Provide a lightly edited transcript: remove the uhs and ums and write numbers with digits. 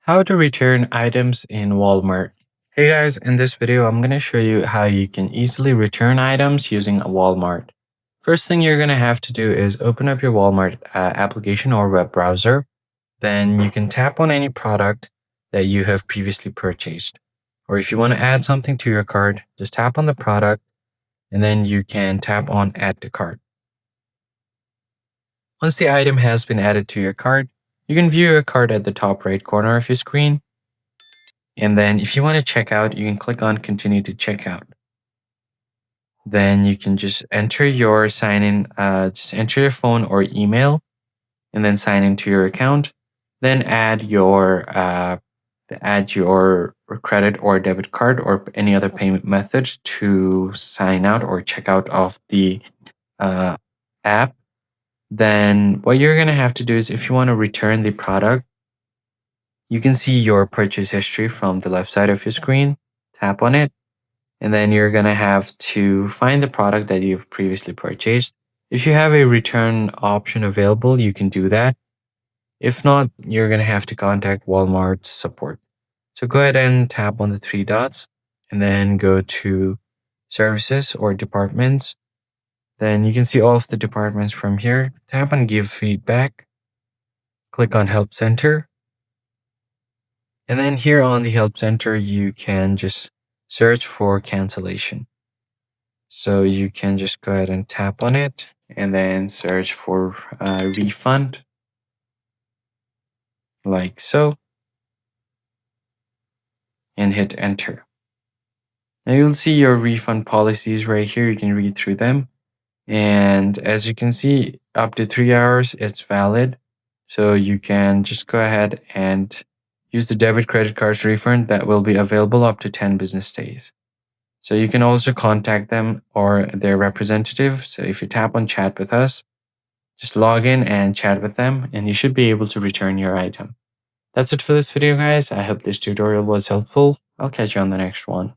How to return items in Walmart. Hey guys, in this video, I'm going to show you how you can easily return items using a Walmart. First thing you're going to have to do is open up your Walmart application or web browser. Then you can tap on any product that you have previously purchased. Or if you want to add something to your cart, just tap on the product and then you can tap on add to cart. Once the item has been added to your cart, you can view your cart at the top right corner of your screen. And then if you want to check out, you can click on continue to checkout. Then you can just enter your sign in, just enter your phone or email and then sign into your account. Then add your credit or debit card or any other payment methods to sign out or check out of the uh, app. Then what you're going to have to do is if you want to return the product, you can see your purchase history from the left side of your screen. Tap on it, and then you're going to have to find the product that you've previously purchased. If you have a return option available, you can do that. If not, you're going to have to contact Walmart support. So go ahead and tap on the three dots and then go to services or departments. Then you can see all of the departments from here. Tap on give feedback. Click on help center. And then here on the help center, you can just search for cancellation. So you can just go ahead and tap on it and then search for refund like so and hit enter. Now you'll see your refund policies right here. You can read through them. And as you can see, up to 3 hours, it's valid. So you can just go ahead and use the debit credit cards refund that will be available up to 10 business days. So you can also contact them or their representative. So if you tap on chat with us, just log in and chat with them and you should be able to return your item. That's it for this video, guys. I hope this tutorial was helpful. I'll catch you on the next one.